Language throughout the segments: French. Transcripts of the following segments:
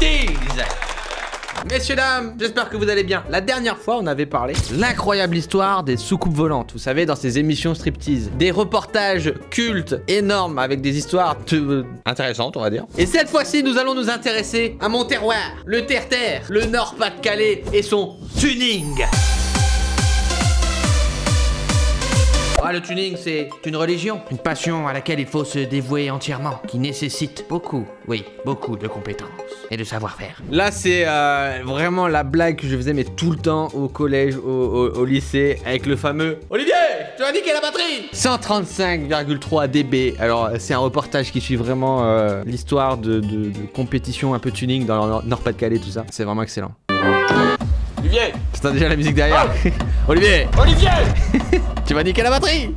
striptease. Messieurs, dames, j'espère que vous allez bien. La dernière fois, on avait parlé de l'incroyable histoire des soucoupes volantes. Vous savez, dans ces émissions striptease. Des reportages cultes, énormes, avec des histoires intéressantes, on va dire. Et cette fois-ci, nous allons nous intéresser à mon terroir, le terre-terre, le Nord-Pas-de-Calais et son tuning. Ah, le tuning, c'est une religion, une passion à laquelle il faut se dévouer entièrement, qui nécessite beaucoup, oui, beaucoup de compétences et de savoir-faire. Là, c'est vraiment la blague que je faisais, mais tout le temps au collège, au lycée, avec le fameux Olivier, tu vas niquer la batterie. 135,3 dB. Alors, c'est un reportage qui suit vraiment l'histoire de compétition un peu tuning dans le Nord-Pas-de-Calais, tout ça. C'est vraiment excellent. Olivier! T'as déjà la musique derrière. Oh. Olivier! Olivier! Tu vas niquer la batterie!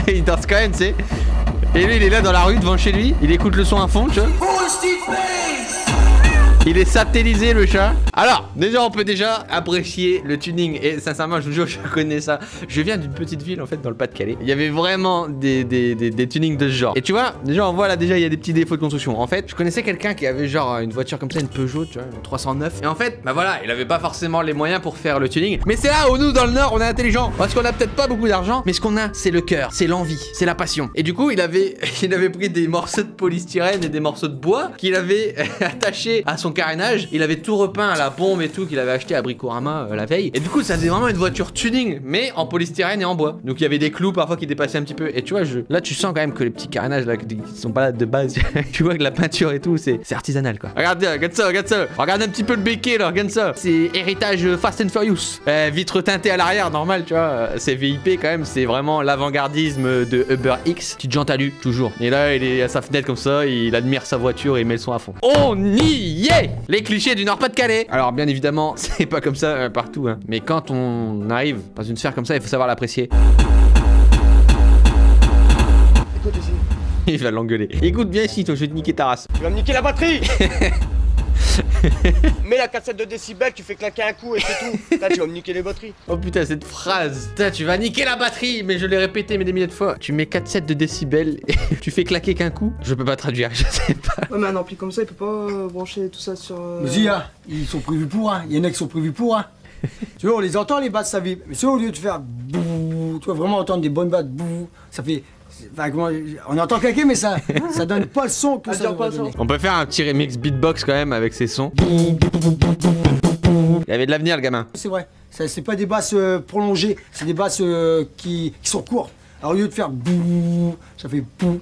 Il danse quand même, tu sais. Et lui, il est là dans la rue devant chez lui. Il écoute le son à fond, tu vois. Il est satellisé, le chat. Alors, déjà, on peut déjà apprécier le tuning. Et sincèrement, je vous jure, je connais ça. Je viens d'une petite ville, en fait, dans le Pas-de-Calais. Il y avait vraiment des tunings de ce genre. Et tu vois, déjà, on voit là, déjà, il y a des petits défauts de construction. En fait, je connaissais quelqu'un qui avait genre une voiture comme ça, une Peugeot, tu vois, une 309. Et en fait, bah voilà, il avait pas forcément les moyens pour faire le tuning. Mais c'est là où nous, dans le Nord, on est intelligent. Parce qu'on a peut-être pas beaucoup d'argent, mais ce qu'on a, c'est le cœur, c'est l'envie, c'est la passion. Et du coup, il avait pris des morceaux de polystyrène et des morceaux de bois qu'il avait attachés à son carénage. Il avait tout repeint à la bombe et tout qu'il avait acheté à Bricorama la veille. Et du coup, ça faisait vraiment une voiture tuning, mais en polystyrène et en bois. Donc il y avait des clous parfois qui dépassaient un petit peu. Et tu vois, là, tu sens quand même que les petits carénages là, qui sont pas là de base, tu vois que la peinture et tout, c'est artisanal quoi. Regarde ça, regarde ça. Regarde un petit peu le béquet là, regarde ça. C'est héritage Fast and Furious. Vitre teintée à l'arrière, normal, tu vois. C'est VIP quand même, c'est vraiment l'avant-gardisme de Uber X. Petite jante alu, toujours. Et là, il est à sa fenêtre comme ça, il admire sa voiture et il met le son à fond. On y est! Les clichés du Nord-Pas-de-Calais. Alors bien évidemment, c'est pas comme ça partout, hein. Mais quand on arrive dans une sphère comme ça, il faut savoir l'apprécier. Écoute ici. Il va l'engueuler. Écoute bien ici, toi, je vais te niquer ta race. Tu vas me niquer la batterie. Mets la cassette de décibels, tu fais claquer un coup et c'est tout. Là, tu vas me niquer les batteries. Oh putain, cette phrase. Putain, tu vas niquer la batterie. Mais je l'ai répété mais des milliers de fois. Tu mets 4,7 de décibels et tu fais claquer qu'un coup. Je peux pas traduire, je sais pas. Ouais, mais un ampli comme ça, il peut pas brancher tout ça sur. Mais si, hein, ils sont prévus pour, hein. Il y en a qui sont prévus pour, hein. Tu vois, on les entend les basses, ça vibre. Mais si au lieu de faire bouh, tu vas vraiment entendre des bonnes basses, bouh, ça fait. Enfin, on entend claquer, mais ça donne pas le son que ça doit donner. On peut faire un petit remix beatbox quand même avec ces sons. Il y avait de l'avenir, le gamin. C'est vrai, c'est pas des basses prolongées, c'est des basses qui sont courtes. Alors au lieu de faire bouh, ça fait bouh.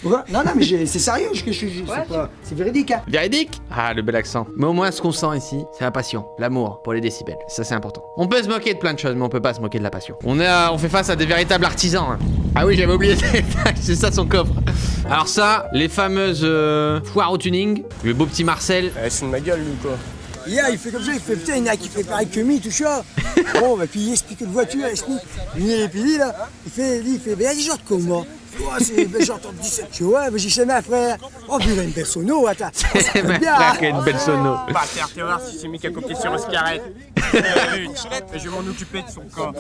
Non, mais c'est sérieux, c'est véridique, hein. Véridique? Ah, le bel accent. Mais au moins, ce qu'on sent ici, c'est la passion, l'amour pour les décibels. Ça, c'est important. On peut se moquer de plein de choses, mais on peut pas se moquer de la passion. On fait face à des véritables artisans, hein. Ah oui, j'avais oublié, c'est ça son coffre. Alors ça, les fameuses foires au tuning, le beau petit Marcel. C'est de ma gueule, lui, quoi. Yeah, il fait comme ça, il fait putain, il y en a qui fait pareil que moi, tout ça. Bon, bah, puis il explique une voiture, il explique. Et puis lui, là, il fait, ben, il y a des gens comme moi. Oh, c'est genre 17. Je dis, ouais, mais j'ai chez ma frère. Oh, puis il a une belle sono, attends. C'est ma frère qui a une belle sono. Bah, tu vas voir si c'est mis qu'à copier sur Oscarette. Je vais m'en occuper de son corps.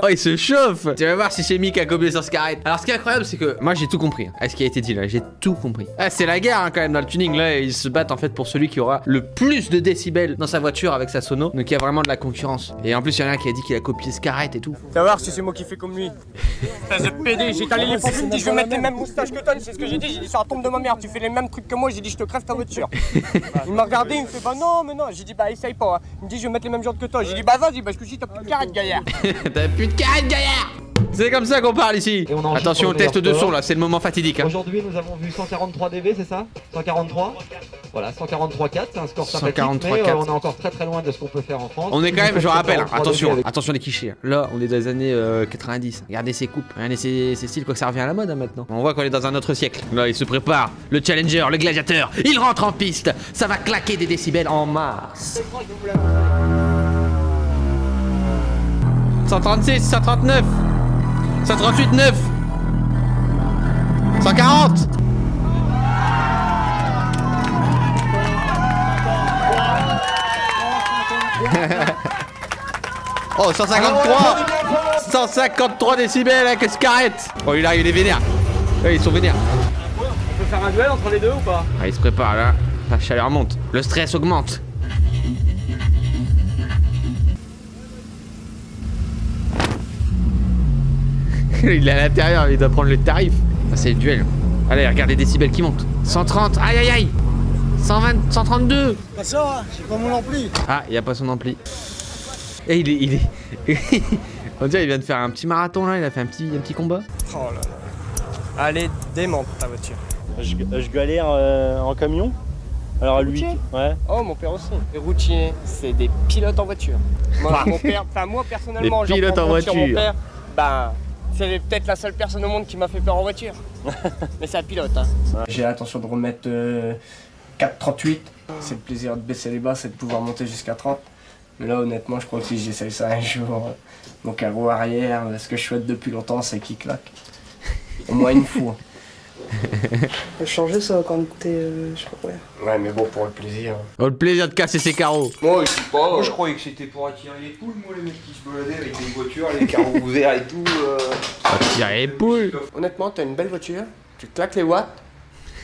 Oh, il se chauffe. Tu vas voir si c'est Mick a copié sur Scarlett. Alors, ce qui est incroyable, c'est que moi, j'ai tout compris à ce qui a été dit là. J'ai tout compris. Ah, c'est la guerre hein, quand même dans le tuning. Là, ils se battent en fait pour celui qui aura le plus de décibels dans sa voiture avec sa sono. Donc, il y a vraiment de la concurrence. Et en plus, il y en a un qui a dit qu'il a copié Scarlett et tout. Tu vas voir si c'est moi qui fais comme lui. Espèce de PD, j'ai étalé les profils, dit je vais mettre les mêmes moustaches que toi. C'est ce que j'ai dit. J'ai dit ça tombe de ma mère. Tu fais les mêmes trucs que moi. J'ai dit je te crève ta voiture. Il m'a regardé, il me fait bah non, mais non. J'ai dit bah essaye pas. Hein. Il me dit je vais mettre les mêmes jantes que toi. J'ai dit bah vas-y, parce que si t'as plus de carrette, gaillard. T'as plus de carrette, gaillard. C'est comme ça qu'on parle ici. Attention au test de son là, c'est le moment fatidique. Hein. Aujourd'hui, nous avons vu 143 dB, c'est ça 143. Voilà, 143,4, c'est un score sympathique, mais on est encore très loin de ce qu'on peut faire en France. On est quand même, je rappelle, hein, attention les clichés. Là, on est dans les années 90. Regardez ces coupes, regardez ces styles, quoi que ça revient à la mode hein, maintenant. On voit qu'on est dans un autre siècle. Là, il se prépare. Le challenger, le gladiateur, il rentre en piste. Ça va claquer des décibels en masse. 136, 139, 138, 9, 140. Oh, 153 153 décibels avec Scarlett. Oh, il arrive, il est vénère. Ouais, ils sont vénères. On peut faire un duel entre les deux ou pas? Ah, ils se préparent là. La chaleur monte. Le stress augmente. Il est à l'intérieur, il doit prendre le tarif. Ça, c'est le duel. Allez, regarde les décibels qui montent. 130, aïe aïe aïe. 120, 132. Pas ça, hein, j'ai pas mon ampli. Ah, il y a pas son ampli. Et il est... On dirait qu'il vient de faire un petit marathon là, il a fait un petit combat. Oh là là. Elle est démente ta voiture. Je galère en camion. Alors lui, ouais. Oh mon père aussi. Les routiers, c'est des pilotes en voiture. Moi, mon père, enfin moi personnellement, des pilotes en voiture. Mon père, ben c'est peut-être la seule personne au monde qui m'a fait peur en voiture. Mais c'est un pilote. Hein. J'ai l'intention de remettre 4,38. C'est le plaisir de baisser les bas, c'est de pouvoir monter jusqu'à 30. Mais là honnêtement, je crois que si j'essaye ça un jour, mon carreau arrière, ce que je souhaite depuis longtemps, c'est qu'il claque. Au moins une fois. Changer ça va quand même coûter, je sais pas combien. Ouais, mais bon, pour le plaisir. Oh, le plaisir de casser ses carreaux. Moi, je sais pas. Moi je croyais que c'était pour attirer les poules, moi les mecs qui se baladaient avec des voitures, les carreaux ouverts et tout. Tirer les poules. Honnêtement, t'as une belle voiture, tu claques les watts.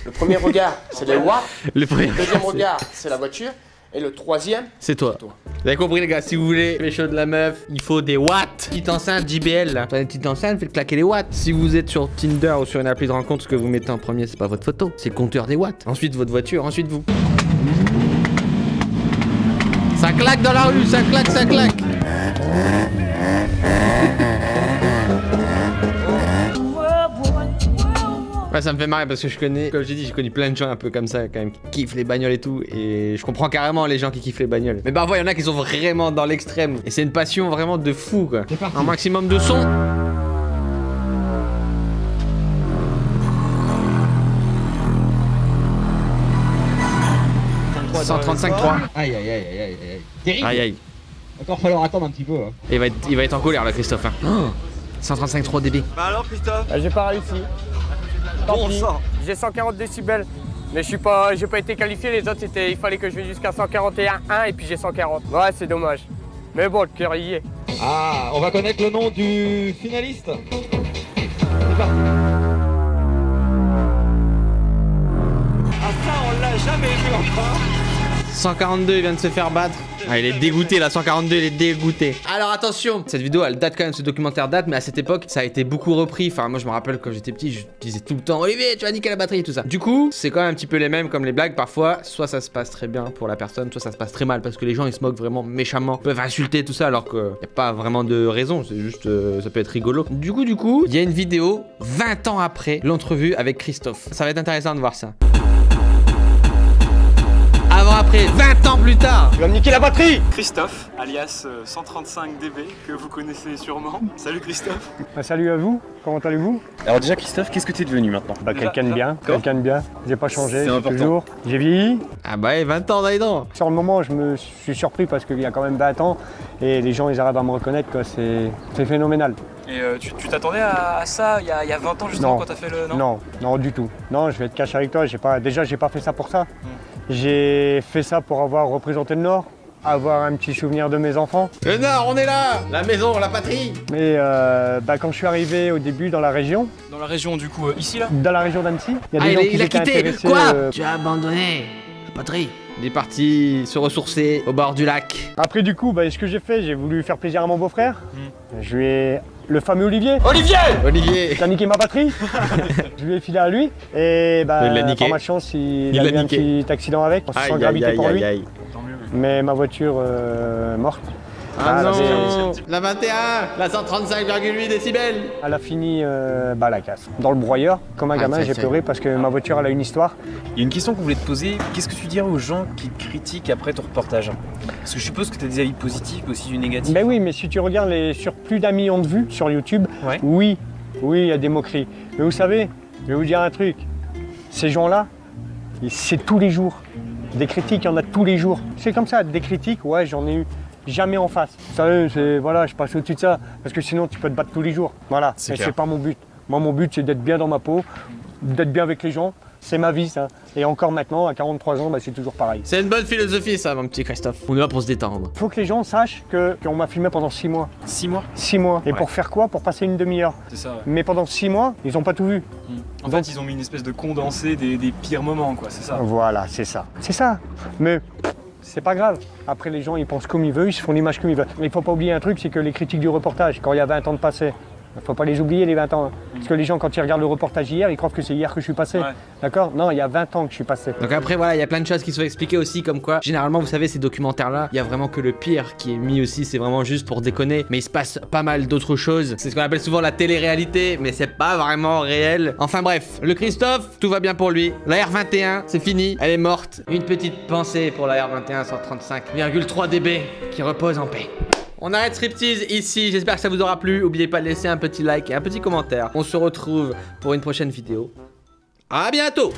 Le premier regard, c'est les watts. Le deuxième regard, c'est la voiture. Et le troisième, c'est toi. Vous avez compris les gars, si vous voulez les choses de la meuf, il faut des watts. Petite enceinte JBL là. Une petite enceinte, faites claquer les watts. Si vous êtes sur Tinder ou sur une appli de rencontre, ce que vous mettez en premier, c'est pas votre photo, c'est le compteur des watts. Ensuite votre voiture, ensuite vous. Ça claque dans la rue, ça claque, ça claque. Ouais, ça me fait marrer parce que je connais, comme j'ai dit, j'ai connu plein de gens un peu comme ça, quand même, qui kiffent les bagnoles et tout. Et je comprends carrément les gens qui kiffent les bagnoles. Mais parfois, il y en a qui sont vraiment dans l'extrême. Et c'est une passion vraiment de fou, quoi. Un maximum de son. « 135.3. » Aïe aïe aïe aïe aïe aïe. Terrible. Aïe aïe. Encore falloir attendre un petit peu. Hein. Et il va être en colère là, Christophe. Hein. Oh, 135.3 dB. Bah alors Christophe, j'ai pas réussi. Tant pis. J'ai 140 décibels. Mais j'ai pas été qualifié, les autres il fallait que je vienne jusqu'à 141.1 et puis j'ai 140. Ouais, c'est dommage. Mais bon, le cœur y est. Ah, on va connaître le nom du finaliste. C'est parti. ah ça on l'a jamais vu encore. 142, il vient de se faire battre. Ah, il est dégoûté là, 142, il est dégoûté. Alors attention, cette vidéo elle date quand même, ce documentaire date, mais à cette époque ça a été beaucoup repris. Enfin, moi je me rappelle quand j'étais petit, je disais tout le temps Olivier, tu vas niquer la batterie et tout ça. Du coup, c'est quand même un petit peu les mêmes comme les blagues. Parfois, soit ça se passe très bien pour la personne, soit ça se passe très mal parce que les gens ils se moquent vraiment méchamment, peuvent insulter tout ça alors qu'il n'y a pas vraiment de raison, c'est juste ça peut être rigolo. Du coup, il y a une vidéo 20 ans après l'entrevue avec Christophe. Ça va être intéressant de voir ça. Après 20 ans plus tard. Tu vas me niquer la batterie. Christophe, alias 135 dB, que vous connaissez sûrement. Salut Christophe. Salut à vous, comment allez-vous? Alors déjà Christophe, qu'est-ce que tu es devenu maintenant? Quelqu'un de bien, j'ai pas changé, toujours. J'ai vieilli. Ah bah 20 ans d'ailleurs. Sur le moment, je me suis surpris parce qu'il y a quand même 20 ans et les gens ils arrivent à me reconnaître, c'est phénoménal. Et tu t'attendais à ça il y a 20 ans justement quand t'as fait le... Non du tout. Non, je vais être cash avec toi, j'ai pas fait ça pour ça. J'ai fait ça pour avoir représenté le Nord, avoir un petit souvenir de mes enfants. Le Nord, on est là. La maison, la patrie. Mais quand je suis arrivé au début dans la région... Dans la région du coup, ici là? Dans la région d'Annecy, il y a des gens qui étaient intéressés... Quoi Tu as abandonné la patrie. Il est parti se ressourcer au bord du lac. Après du coup, ce que j'ai fait, j'ai voulu faire plaisir à mon beau-frère. Je lui ai... Le fameux Olivier. Olivier T'as niqué ma batterie. Je lui ai filé à lui et par malchance il a eu un petit accident avec. On se sent gravité pour lui. Mais ma voiture morte. Ah non, la 21, la 135,8 décibels. Elle a fini la casse. Dans le broyeur, comme un gamin, j'ai pleuré parce que ma voiture elle a une histoire. Il y a une question qu'on voulait te poser. Qu'est-ce que tu dirais aux gens qui critiquent après ton reportage? Parce que je suppose que tu as des avis positifs mais aussi du négatif. Ben oui, mais si tu regardes sur plus d'1 million de vues sur YouTube, oui, il y a des moqueries. Mais vous savez, je vais vous dire un truc. Ces gens-là, c'est tous les jours. Des critiques, il y en a tous les jours. C'est comme ça, des critiques, ouais, j'en ai eu. Jamais en face. Sérieux, voilà, je passe au-dessus de ça, parce que sinon tu peux te battre tous les jours. Voilà, c'est pas mon but. Moi mon but c'est d'être bien dans ma peau, d'être bien avec les gens, C'est ma vie ça. Et encore maintenant, à 43 ans, bah, c'est toujours pareil. C'est une bonne philosophie ça, mon petit Christophe. On est là pour se détendre. Faut que les gens sachent qu'on m'a filmé pendant 6 mois. 6 mois? 6 mois. Et Ouais. pour faire quoi? Pour passer une demi-heure. C'est ça, ouais. Mais pendant 6 mois, ils ont pas tout vu. En fait, ils ont mis une espèce de condensé des pires moments, quoi, c'est ça. Voilà, c'est ça. C'est ça. Mais c'est pas grave. Après, les gens, ils pensent comme ils veulent, ils se font l'image comme ils veulent. Mais il faut pas oublier un truc, c'est que les critiques du reportage, quand il y a 20 ans de passé, il faut pas les oublier, les 20 ans. Parce que les gens, quand ils regardent le reportage hier, ils croient que c'est hier que je suis passé. Ouais. D'accord? Non, il y a 20 ans que je suis passé. Donc après voilà, il y a plein de choses qui sont expliquées aussi, comme quoi généralement vous savez ces documentaires là, il y a vraiment que le pire qui est mis aussi, c'est vraiment juste pour déconner, mais il se passe pas mal d'autres choses. C'est ce qu'on appelle souvent la télé-réalité, mais c'est pas vraiment réel. Enfin bref, le Christophe, tout va bien pour lui. La R21, c'est fini, elle est morte. Une petite pensée pour la R21 135,3 dB qui repose en paix. On arrête Striptease ici, j'espère que ça vous aura plu. N'oubliez pas de laisser un petit like et un petit commentaire. On se retrouve pour une prochaine vidéo. À bientôt.